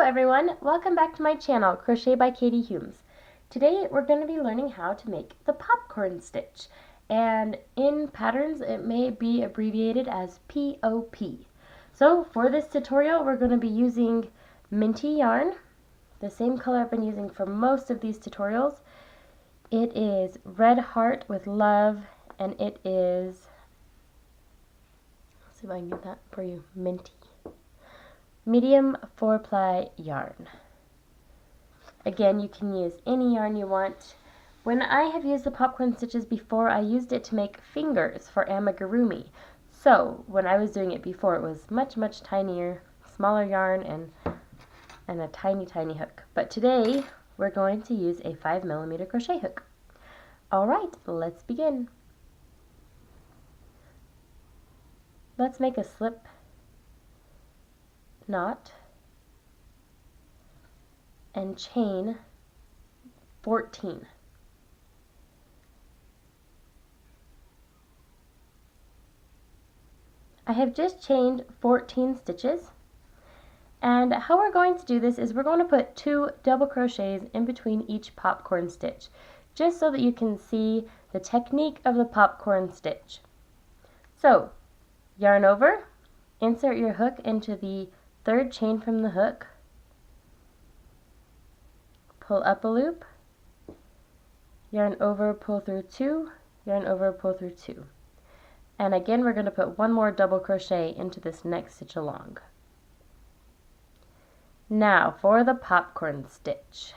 everyone, welcome back to my channel, Crochet by Katie Humes. Today we're going to be learning how to make the popcorn stitch, and in patterns it may be abbreviated as POP. So for this tutorial we're going to be using minty yarn, the same color I've been using for most of these tutorials. It is Red Heart with Love, and it is, let's see if I can get that for you, minty. Medium 4-ply yarn. Again, you can use any yarn you want. When I have used the popcorn stitches before, I used it to make fingers for amigurumi. So when I was doing it before, it was much tinier, smaller yarn and a tiny hook. But today we're going to use a 5mm crochet hook. Alright, let's begin. Let's make a slip knot and chain 14. I have just chained 14 stitches, and how we're going to do this is we're going to put 2 double crochets in between each popcorn stitch, just so that you can see the technique of the popcorn stitch. So yarn over, insert your hook into the 3rd chain from the hook, pull up a loop, yarn over, pull through 2, yarn over, pull through 2. And again we're going to put 1 more double crochet into this next stitch along. Now for the popcorn stitch.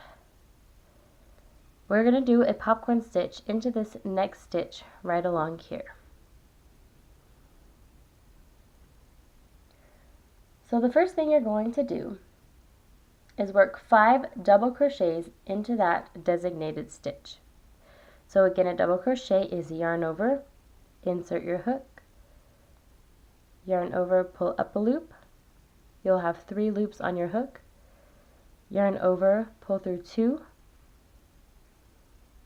We're going to do a popcorn stitch into this next stitch right along here. So the first thing you're going to do is work 5 double crochets into that designated stitch. So again, a double crochet is yarn over, insert your hook, yarn over, pull up a loop. You'll have 3 loops on your hook. Yarn over, pull through 2.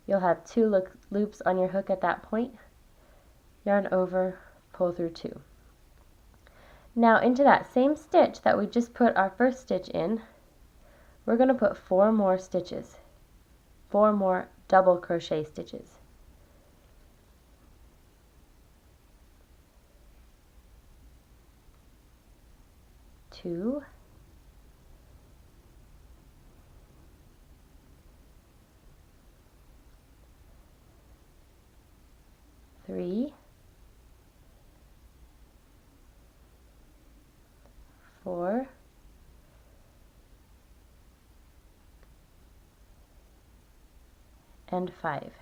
You'll have 2 loops on your hook at that point. Yarn over, pull through 2. Now into that same stitch that we just put our first stitch in, we're going to put 4 more stitches, 4 more double crochet stitches. Two, 3, 4, and 5.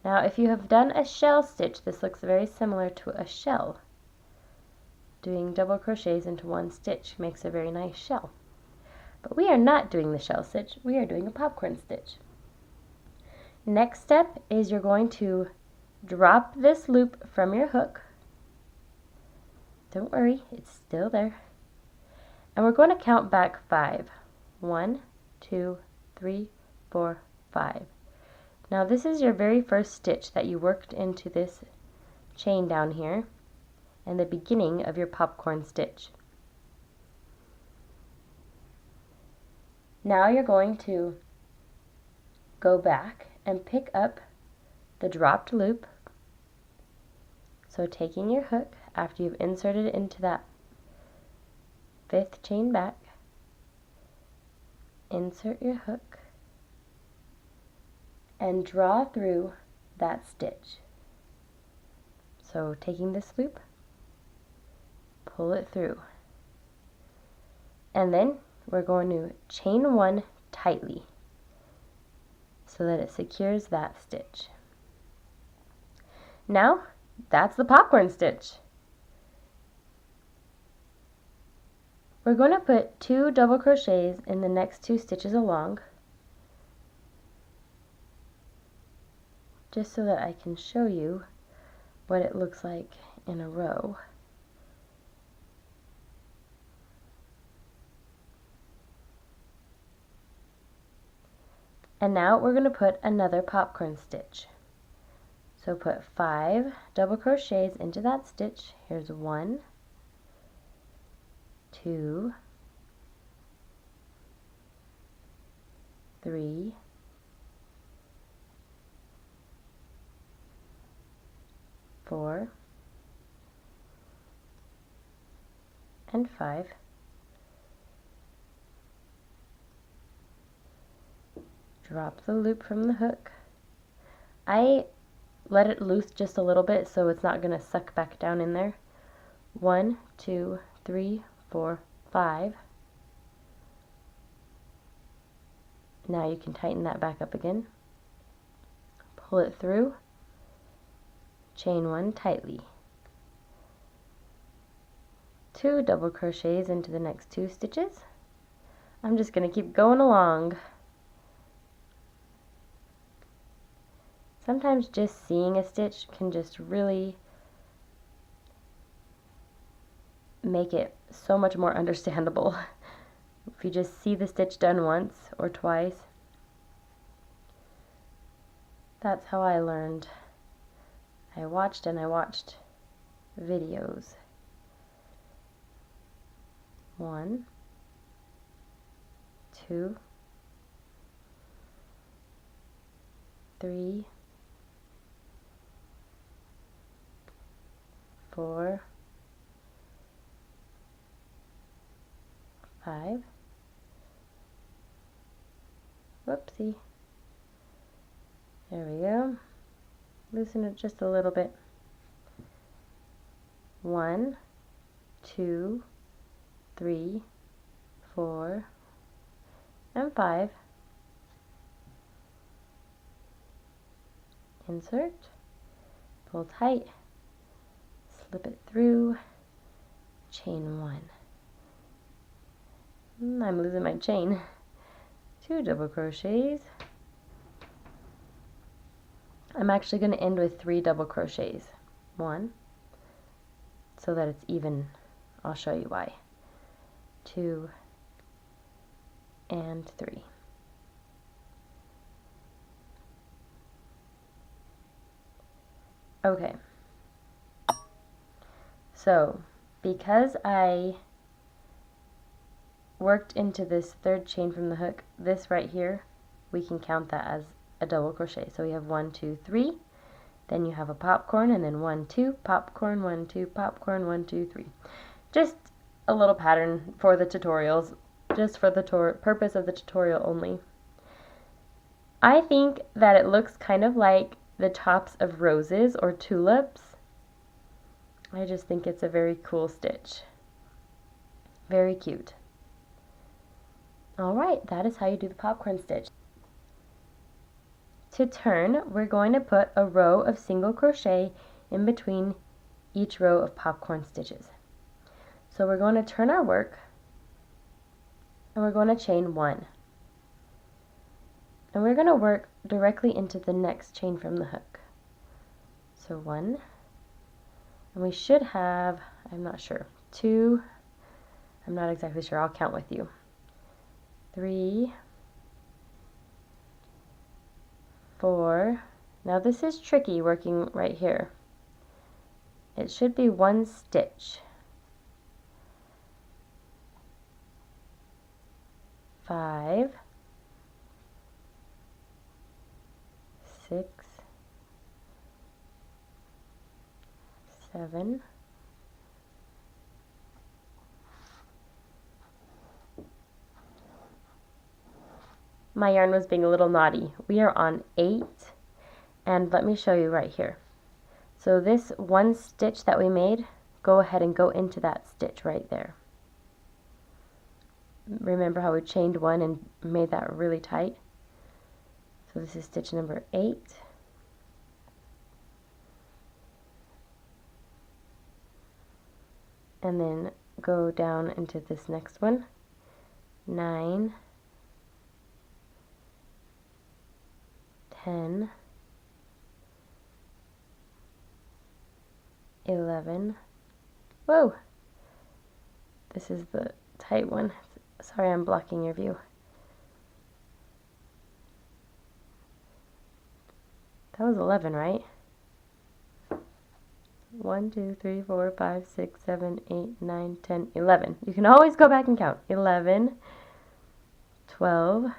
Now if you have done a shell stitch, this looks very similar to a shell. Doing double crochets into 1 stitch makes a very nice shell. But we are not doing the shell stitch, we are doing a popcorn stitch. Next step is you're going to drop this loop from your hook. Don't worry, it's still there. And we're going to count back 5. 1, 2, 3, 4, 5. Now this is your very first stitch that you worked into this chain down here, and the beginning of your popcorn stitch. Now you're going to go back and pick up the dropped loop. So taking your hook after you've inserted it into that 5th chain back, insert your hook and draw through that stitch. So taking this loop, pull it through, and then we're going to chain 1 tightly so that it secures that stitch. Now that's the popcorn stitch. We're going to put 2 double crochets in the next 2 stitches along, just so that I can show you what it looks like in a row. And now we're going to put another popcorn stitch. So put 5 double crochets into that stitch. Here's 1, 2, 3, 4, and 5. Drop the loop from the hook. I let it loose just a little bit so it's not going to suck back down in there. 1, 2, 3, 4, 5. Now you can tighten that back up again. Pull it through. Chain 1 tightly. 2 double crochets into the next 2 stitches. I'm just going to keep going along. Sometimes just seeing a stitch can just really make it so much more understandable. If you just see the stitch done once or twice. That's how I learned. I watched videos. 1, 2, 3, 4, 5. Whoopsie. There we go. Loosen it just a little bit. 1, 2, 3, 4, and 5. Insert, pull tight, slip it through, chain 1. I'm losing my chain. 2 double crochets. I'm actually going to end with 3 double crochets. 1, so that it's even. I'll show you why. 2 and 3. Okay. So, because I worked into this 3rd chain from the hook, this right here, we can count that as a double crochet. So we have 1, 2, 3, then you have a popcorn, and then 1, 2, popcorn, 1, 2, popcorn, 1, 2, 3. Just a little pattern for the tutorials, just for the purpose of the tutorial only. I think that it looks kind of like the tops of roses or tulips. I just think it's a very cool stitch. Very cute. Alright, that is how you do the popcorn stitch. To turn, we're going to put a row of single crochet in between each row of popcorn stitches. So we're going to turn our work, and we're going to chain 1. And we're going to work directly into the next chain from the hook. So 1, and we should have, I'm not sure, 2, I'm not exactly sure, I'll count with you. 3, 4, now this is tricky working right here. It should be 1 stitch. 5, 6, 7, 8. My yarn was being a little naughty. We are on 8, and let me show you right here. So this 1 stitch that we made, go ahead and go into that stitch right there. Remember how we chained 1 and made that really tight? So this is stitch number 8. And then go down into this next one. 9, 10, 11. Whoa! This is the tight one. Sorry, I'm blocking your view. That was 11, right? 1, 2, 3, 4, 5, 6, 7, 8, 9, 10, 11. You can always go back and count. 11, 12,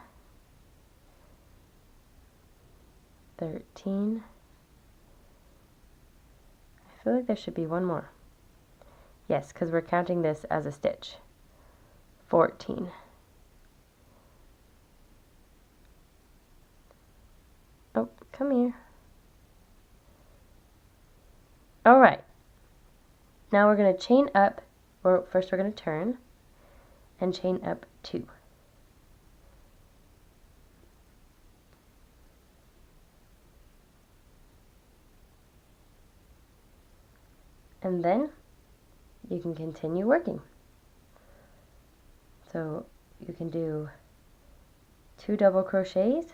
13. I feel like there should be one more. Yes, because we're counting this as a stitch. 14. Oh, come here. All right. Now we're going to chain up, or first we're going to turn and chain up 2. And then you can continue working. So you can do 2 double crochets,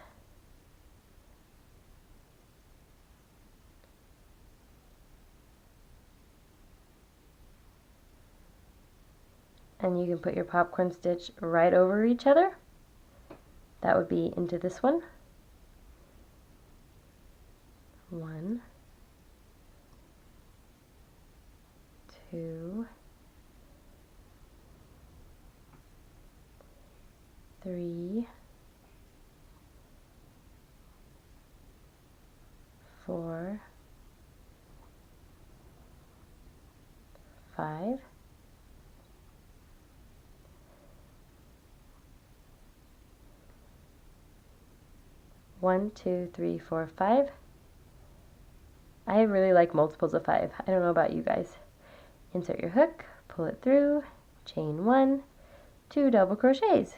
and you can put your popcorn stitch right over each other. That would be into this one. 1, 2, 3, 4, 5, 1, 2, 3, 4, 5. I really like multiples of 5. I don't know about you guys. Insert your hook, pull it through, chain 1, 2 double crochets.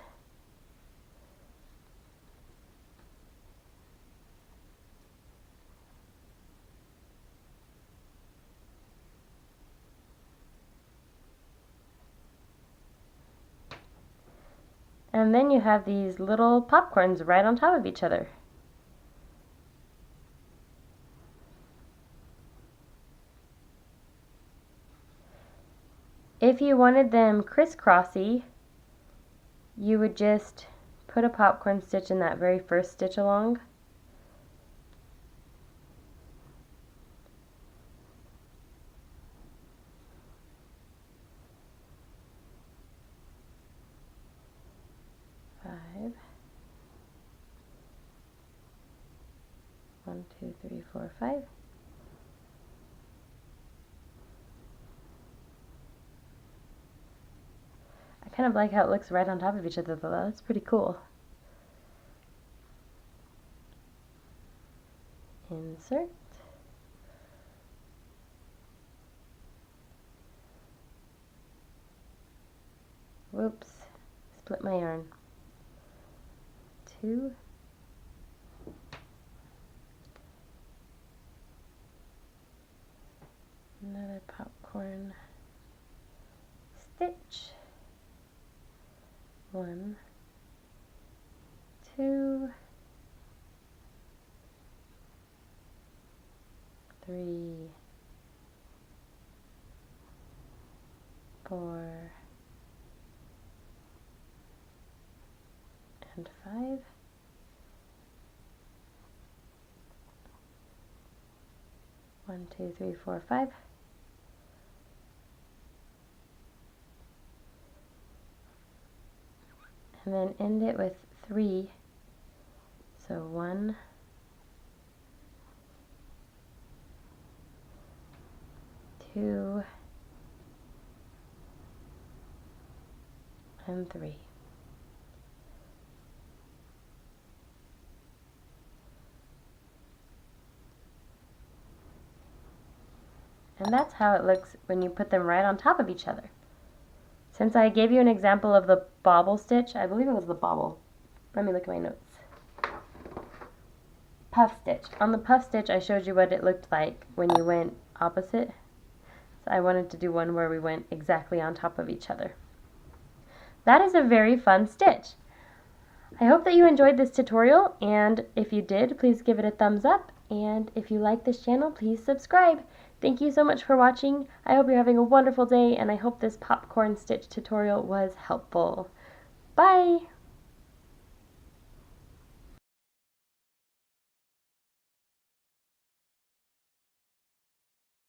And then you have these little popcorns right on top of each other. If you wanted them crisscrossy, you would just put a popcorn stitch in that very first stitch along. Five. 1, 2, 3, 4, 5. I kind of like how it looks right on top of each other though. That's pretty cool. Insert. Whoops, split my yarn. 2. Another popcorn stitch. 1, 2, 3, 4, and 5. 1, 2, 3, 4, 5. And then end it with 3. So 1, 2, and 3. And that's how it looks when you put them right on top of each other. Since I gave you an example of the bobble stitch, I believe it was the bobble. Let me look at my notes. Puff stitch. On the puff stitch, I showed you what it looked like when you went opposite. So I wanted to do one where we went exactly on top of each other. That is a very fun stitch. I hope that you enjoyed this tutorial, and if you did, please give it a thumbs up, and if you like this channel, please subscribe. Thank you so much for watching. I hope you're having a wonderful day, and I hope this popcorn stitch tutorial was helpful. Bye!